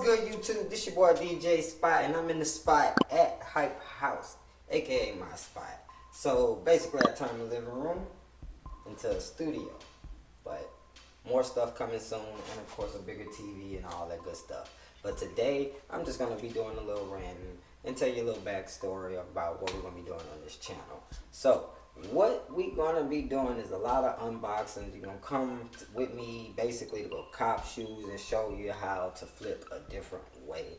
good, YouTube? This your boy DJ Spot, and I'm in the spot at HypeHaus, aka my spot. So basically, I turned the living room into a studio, but more stuff coming soon, and of course a bigger TV and all that good stuff. But today, I'm just gonna be doing a little ranting and tell you a little backstory about what we're gonna be doing on this channel. So what we gonna be doing is a lot of unboxings. You're gonna come with me basically to go cop shoes and show you how to flip a different way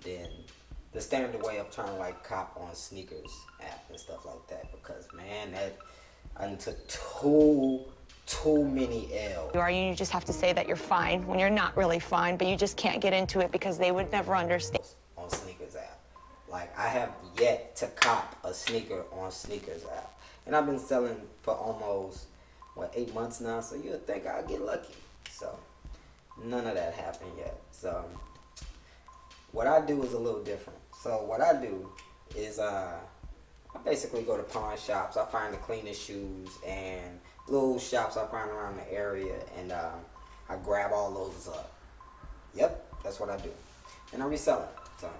than the standard way of trying to like cop on sneakers app and stuff like that. Because man, that I took too many L's. You just have to say that you're fine when you're not really fine, but you just can't get into it because they would never understand. On sneakers app, like I have yet to cop a sneaker on sneakers app. And I've been selling for almost, 8 months now, so you'd think I'll get lucky. So, none of that happened yet. So, what I do is a little different. So, what I do is, I basically go to pawn shops. I find the cleanest shoes and little shops I find around the area, and I grab all those up. Yep, that's what I do. And I resell them. So,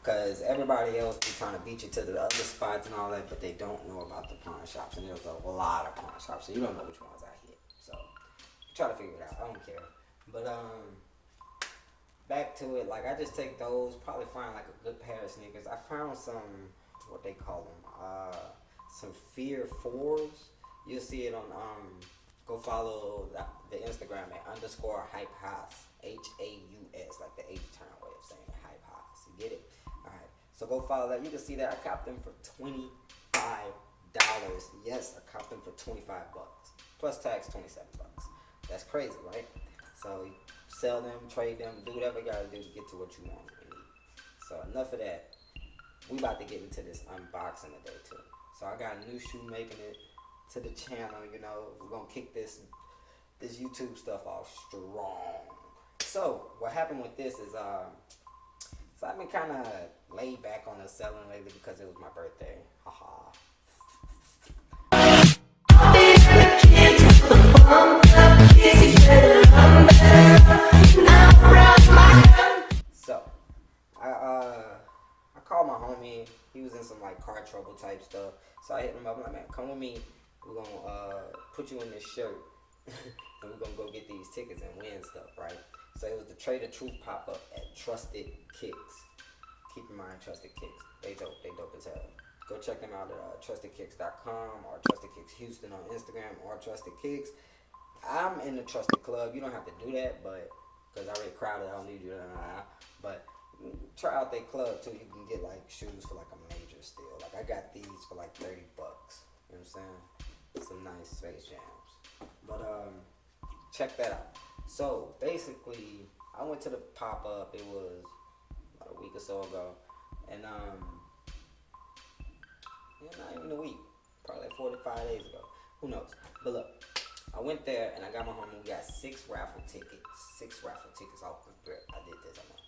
because everybody else be trying to beat you to the other spots and all that, but they don't know about the pawn shops. And there's a lot of pawn shops, so you don't know which ones I hit. So, try to figure it out. I don't care. But, back to it, like, I just take those, probably find, like, a good pair of sneakers. I found some, what they call them, some Fear 4s. You'll see it on, go follow the Instagram at _HypeHaus, HAUS, like the H-turn way of saying it, HypeHaus. You get it? Alright, so go follow that. You can see that I copped them for $25. Yes, I copped them for 25 bucks. Plus tax, 27 bucks. That's crazy, right? So, sell them, trade them, do whatever you gotta do to get to what you want and need. So, enough of that. We about to get into this unboxing today, too. So, I got a new shoe making it to the channel, you know. We're gonna kick this YouTube stuff off strong. So, what happened with this is, so I've been kind of laid back on the selling lately because it was my birthday. Haha. So, I called my homie. He was in some like car trouble type stuff. So I hit him up. I'm like, man, come with me. We're gonna put you in this shirt, and we're gonna go get these tickets and win stuff, right? So it was the Trae pop-up at Trusted Kicks. Keep in mind, Trusted Kicks. They dope as hell. Go check them out at trustedkicks.com or Trusted Kicks Houston on Instagram or Trusted Kicks. I'm in the Trusted Club. You don't have to do that, but because I already crowded, I don't need you to know. But try out their club too. You can get like shoes for like a major steal. Like I got these for like 30 bucks. You know what I'm saying? Some nice Space Jams. But check that out. So basically, I went to the pop-up. It was about a week or so ago, and not even a week, probably like 45 days ago. Who knows? But look, I went there and I got my homie. We got 6 raffle tickets. 6 raffle tickets off the rip. I did this. I know.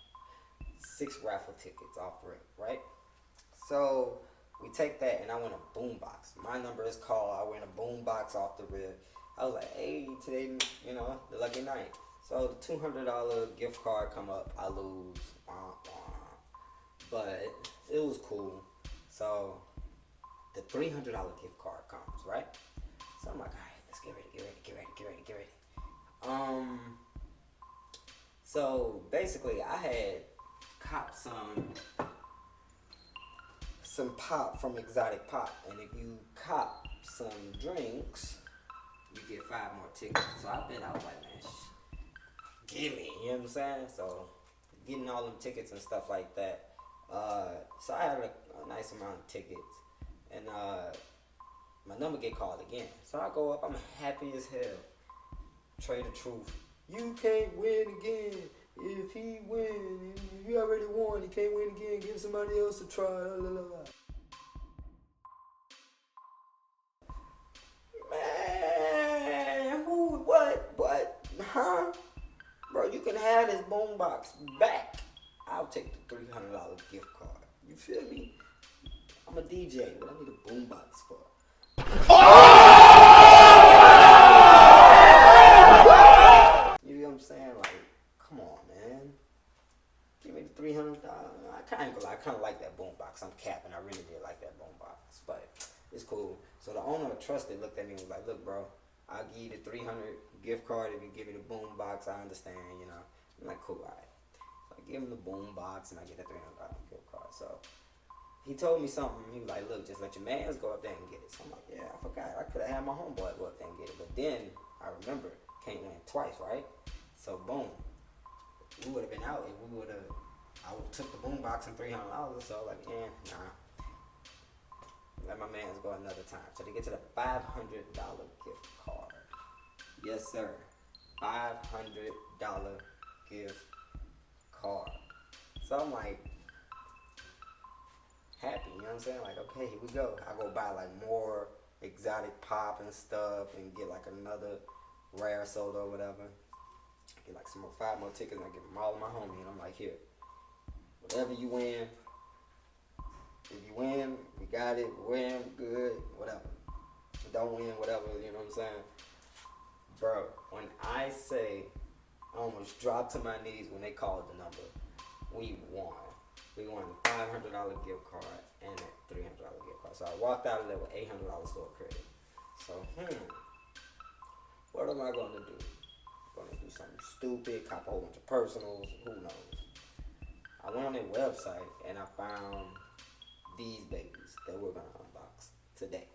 6 raffle tickets off the rip, right? So we take that and I win a boombox. My number is called. I win a boombox off the rip. I was like, hey, today, you know, the lucky night. So the $200 gift card come up. I lose. But it was cool. So the $300 gift card comes, right? So I'm like, all right, let's get ready. So basically I had copped some pop from ExoticPop, and if you cop some drinks, you get 5 more tickets. So I was like, man, give me, you know what I'm saying? So getting all them tickets and stuff like that. So I had a nice amount of tickets, and my number get called again. So I go up, I'm happy as hell. Trae the truth. You can't win again. If he win, you already won. He can't win again. Give somebody else a try. La, la, la. Man, who, what, huh? Bro, you can have this boombox back. I'll take the $300 gift card. You feel me? I'm a DJ. What I need a boombox for? You know what I'm saying? Like, come on, man. kind of like that boombox. I'm capping. I really did like that boombox, but it's cool. So the owner of Trusted looked at me and was like, "Look, bro, I'll give you the 300 gift card if you give me the boombox. I understand, you know." I'm like, "Cool, alright." So I give him the boombox and I get the $300 gift card. So he told me something. He was like, "Look, just let your mans go up there and get it." So I'm like, "Yeah, I forgot. I could have had my homeboy go up there and get it." But then I remember, can't win twice, right? So boom, we would have been out if we would have. I would have took the boombox and $300. So like, nah. Let my mans go another time. So they get to the $500 gift card. Yes, sir. $500 gift card. So I'm like happy, you know what I'm saying? Like, okay, here we go. I go buy like more ExoticPop and stuff and get like another rare soda or whatever. Get like some more 5 more tickets and I give them all to my homie and I'm like, here, whatever you win. If you win, we got it. Win, good, whatever. Don't win, whatever, you know what I'm saying? Bro, when I say I almost dropped to my knees when they called the number, we won. We won a $500 gift card and a $300 gift card. So I walked out of there with $800 store credit. So, what am I going to do? I'm going to do something stupid, cop a whole bunch of personals, who knows? I went on their website and I found these babies that we're going to unbox today.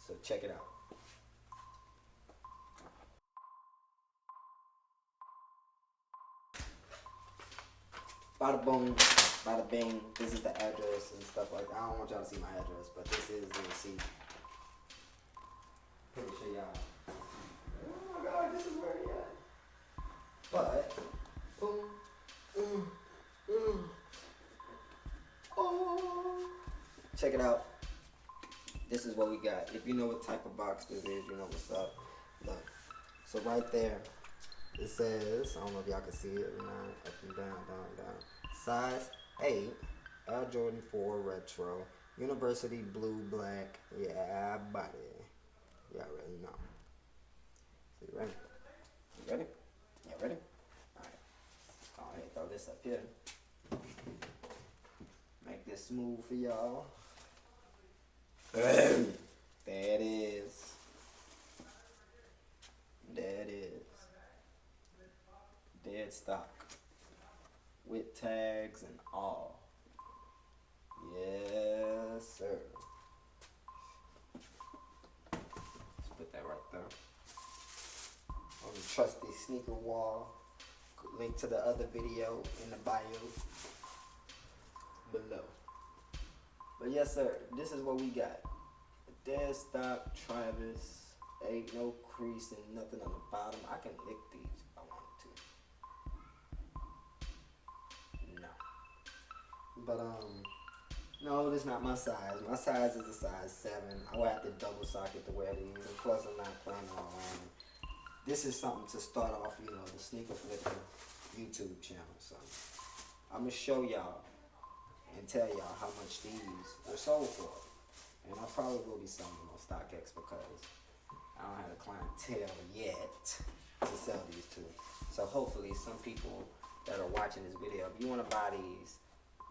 So check it out. Bada boom, bada bing. This is the address and stuff like that. I don't want y'all to see my address, but this is the receipt. Pretty sure y'all. Oh my God, this is where he at. But boom, oh. Check it out. This is what we got. If you know what type of box this is, you know what's up. Look. So right there, it says, I don't know if y'all can see it or not. Up and down, down. Size 8, Air Jordan 4 Retro, University Blue Black. Yeah, buddy. Y'all already know. So you ready? You ready? Y'all ready? Alright. Go ahead, throw this up here. Make this smooth for y'all. There it is. There it is. Dead stock. With tags and all. Yes, sir. Let's put that right there. On the trusty sneaker wall. Link to the other video in the bio below. But yes, sir, this is what we got. Dead stock Travis. Ain't no crease and nothing on the bottom. I can lick these if I wanted to. No. But no, this is not my size. My size is a size 7. I will have to double socket to wear these. And plus I'm not planning on wearing. This is something to start off, you know, the Sneaker Flipper YouTube channel. So I'm gonna show y'all and tell y'all how much these were sold for. And I probably will be selling them on StockX because I don't have a clientele yet to sell these to. So hopefully some people that are watching this video, if you want to buy these,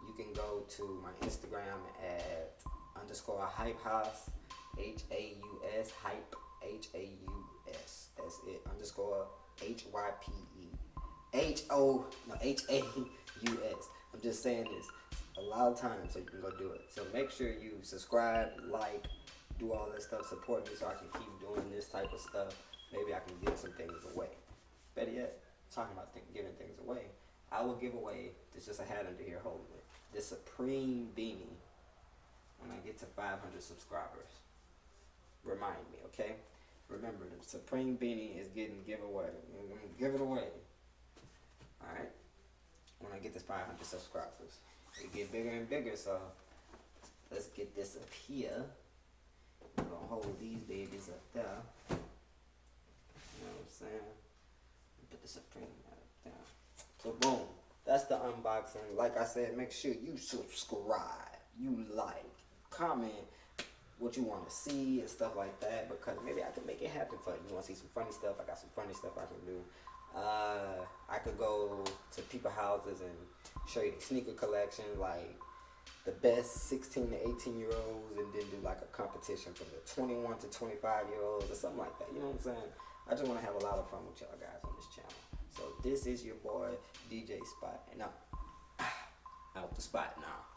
you can go to my Instagram at _HypeHaus, HAUS, hype, HAUS. That's it. _HYPE. HAUS. I'm just saying this a lot of times so you can go do it. So make sure you subscribe, like, do all that stuff, support me so I can keep doing this type of stuff. Maybe I can give some things away. Better yet, talking about giving things away, I will give away, there's just a hat under here holding it, this Supreme Beanie when I get to 500 subscribers. remind me, okay? Remember, the Supreme Beanie is getting giveaway. I'm gonna give it away. Alright? When I get this 500 subscribers. It get bigger and bigger, so let's get this up here. I'm gonna hold these babies up there. You know what I'm saying? Put the Supreme up there. So boom. That's the unboxing. Like I said, make sure you subscribe. You like. Comment what you want to see and stuff like that, because maybe I can make it happen for you. You want to see some funny stuff? I got some funny stuff I can do. I could go to people's houses and show you the sneaker collection, like the best 16 to 18 year olds, and then do like a competition for the 21 to 25 year olds or something like that. You know what I'm saying? I just want to have a lot of fun with y'all guys on this channel. So this is your boy DJ Spot, and I'm out the spot now.